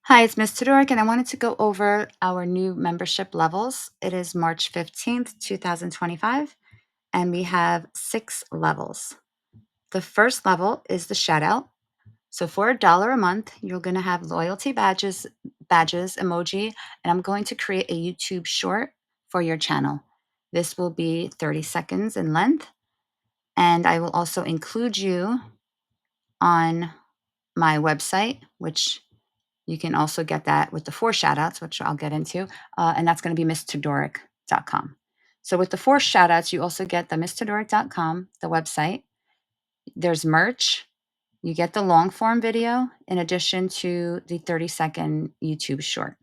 Hi, it's Miss Todoric, and I wanted to go over our new membership levels. It is March 15th, 2025, and we have 6 levels. The first level is the shout out. So for $1 a month, you're going to have loyalty badges, emoji, and I'm going to create a YouTube short for your channel. This will be 30 seconds in length, and I will also include you on my website, which you can also get that with the 4 shoutouts, which I'll get into, and that's going to be misstodoric.com. So with the 4 shoutouts, you also get the misstodoric.com, the website. There's merch. You get the long form video in addition to the 30-second YouTube short.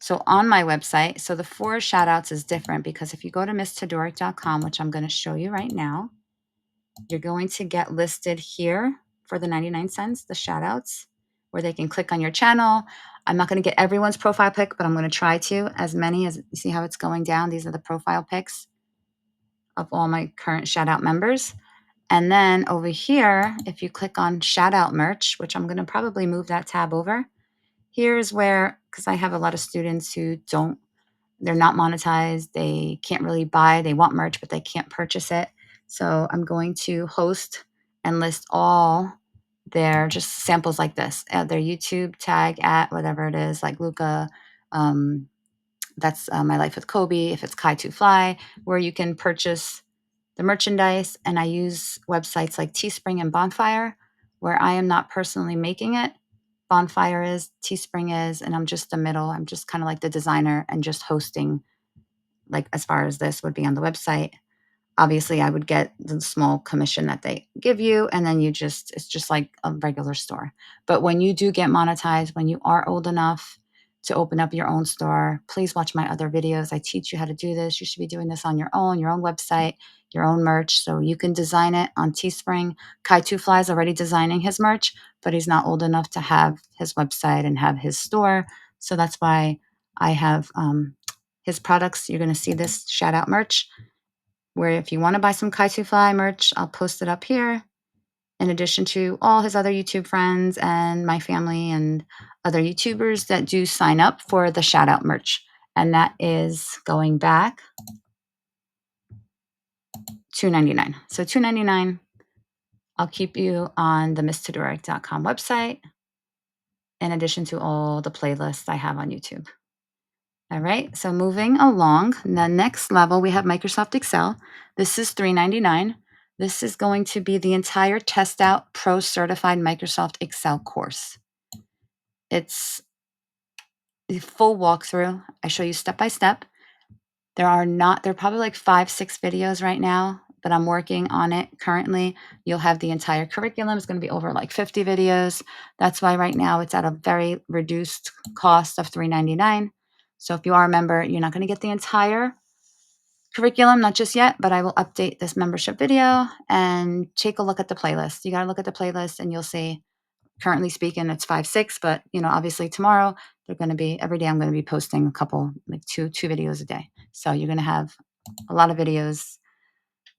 So on my website, so the 4 shoutouts is different because if you go to misstodoric.com, which I'm going to show you right now, you're going to get listed here for the 99 cents, the shoutouts, where they can click on your channel. I'm not going to get everyone's profile pic, but I'm going to try to. As many as you see how it's going down. These are the profile pics of all my current shout out members. And then over here, if you click on shout out merch, which I'm going to probably move that tab over, here's where, because I have a lot of students who they're not monetized, they can't really buy, they want merch, but they can't purchase it. So I'm going to host and list all their just samples like this, their YouTube tag at whatever it is, like Luca, that's My Life with Kobe, if it's Kai to Fly, where you can purchase the merchandise. And I use websites like Teespring and Bonfire, where I am not personally making it. Bonfire is, Teespring is, and I'm just the middle. I'm just kind of like the designer and just hosting, like as far as this would be on the website. Obviously, I would get the small commission that they give you, and then it's just like a regular store. But when you do get monetized, when you are old enough to open up your own store, please watch my other videos. I teach you how to do this. You should be doing this on your own website, your own merch, so you can design it on Teespring. Kai Two Fly is already designing his merch, but he's not old enough to have his website and have his store. So that's why I have his products. You're going to see this shout out merch, where if you want to buy some Kai To Fly merch, I'll post it up here, in addition to all his other YouTube friends and my family and other YouTubers that do sign up for the shout out merch. And that is going back $2.99. So $2.99, I'll keep you on the misstodoric.com website, in addition to all the playlists I have on YouTube. All right, so moving along, the next level, we have Microsoft Excel. This is $3.99. This is going to be the entire TESTOUT Pro Certified Microsoft Excel course. It's the full walkthrough. I show you step by step. There are probably like 5-6 videos right now, but I'm working on it currently. You'll have the entire curriculum. It's going to be over like 50 videos. That's why right now it's at a very reduced cost of $3.99. So if you are a member, you're not going to get the entire curriculum, not just yet, but I will update this membership video and take a look at the playlist. You got to look at the playlist and you'll see, currently speaking, it's 5-6, but obviously tomorrow they're going to be, every day I'm going to be posting a couple, like two videos a day. So you're going to have a lot of videos.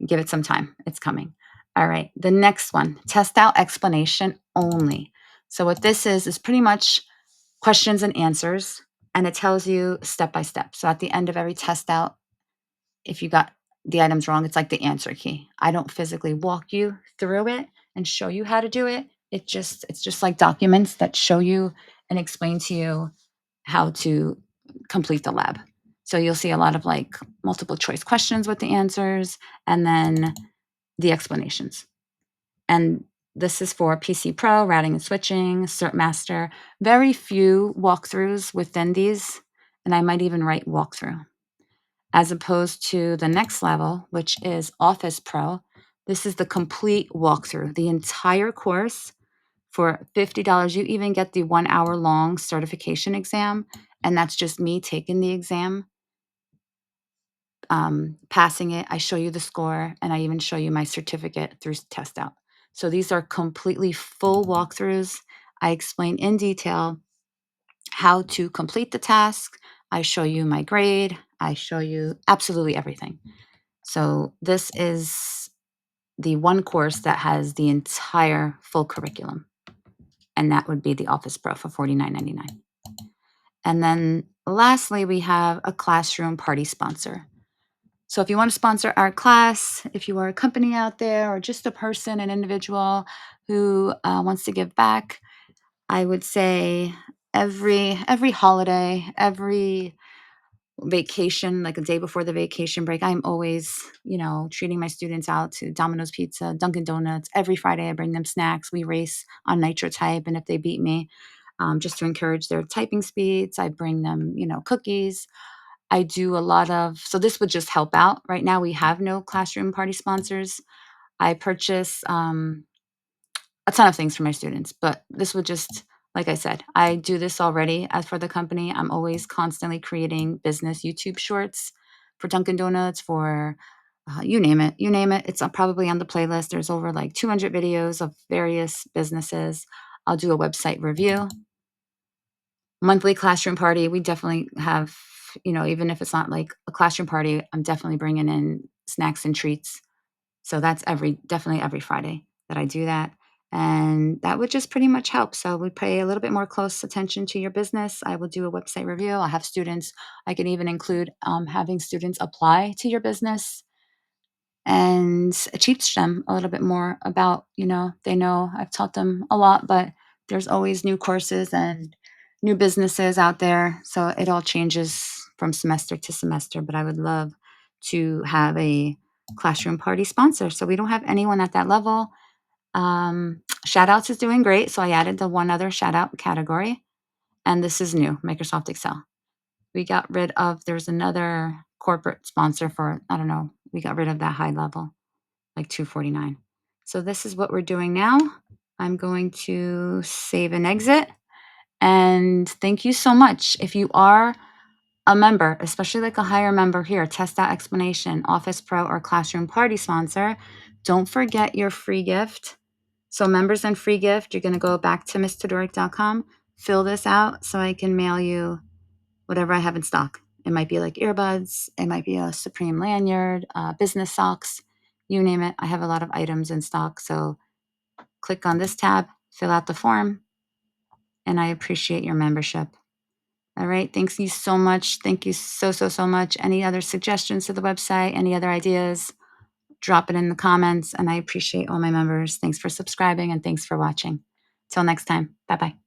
Give it some time. It's coming. All right. The next one, test out explanation only. So what this is pretty much questions and answers, and it tells you step by step. So at the end of every test out, if you got the items wrong, it's like the answer key. I don't physically walk you through it and show you how to do it. It's just like documents that show you and explain to you how to complete the lab. So you'll see a lot of like multiple choice questions with the answers and then the explanations. And this is for PC Pro, routing and switching, Cert Master. Very few walkthroughs within these, and I might even write walkthrough. As opposed to the next level, which is Office Pro. This is the complete walkthrough, the entire course for $50. You even get the 1 hour long certification exam, and that's just me taking the exam, passing it. I show you the score, and I even show you my certificate through TestOut. So these are completely full walkthroughs. I explain in detail how to complete the task. I show you my grade. I show you absolutely everything. So this is the one course that has the entire full curriculum. and that would be the Office Pro for $49.99. And then lastly, we have a classroom party sponsor. So if you want to sponsor our class, if you are a company out there or just a person, an individual who wants to give back, I would say every holiday, every vacation, like a day before the vacation break, I'm always, treating my students out to Domino's Pizza, Dunkin' Donuts. Every Friday, I bring them snacks. We race on nitro type, and if they beat me, just to encourage their typing speeds, I bring them, cookies. I do a lot of, so this would just help out. Right now, we have no classroom party sponsors. I purchase a ton of things for my students, but this would just, like I said, I do this already as for the company. I'm always constantly creating business YouTube shorts for Dunkin' Donuts, for you name it. You name it. It's probably on the playlist. There's over like 200 videos of various businesses. I'll do a website review. Monthly classroom party. We definitely have, even if it's not like a classroom party, I'm definitely bringing in snacks and treats. So that's definitely every Friday that I do that. And that would just pretty much help. So we pay a little bit more close attention to your business. I will do a website review. I'll have students, I can even include having students apply to your business and teach them a little bit more about, they know I've taught them a lot, but there's always new courses and new businesses out there. So it all changes from semester to semester. But I would love to have a classroom party sponsor. So we don't have anyone at that level. Shoutouts is doing great. So I added the one other shoutout category. And this is new, Microsoft Excel. We got rid of, there's another corporate sponsor for, I don't know, we got rid of that high level, like $249. So this is what we're doing now. I'm going to save and exit. And thank you so much. If you are a member, especially like a higher member here, Test Out Explanation, Office Pro, or Classroom Party sponsor, don't forget your free gift. So members and free gift, you're going to go back to misstodoric.com, fill this out so I can mail you whatever I have in stock. It might be like earbuds, it might be a Supreme lanyard, business socks, you name it. I have a lot of items in stock. So click on this tab, fill out the form, and I appreciate your membership. All right. Thanks you so much. Thank you so, so, so much. Any other suggestions to the website? Any other ideas? Drop it in the comments. And I appreciate all my members. Thanks for subscribing and thanks for watching. Till next time. Bye bye.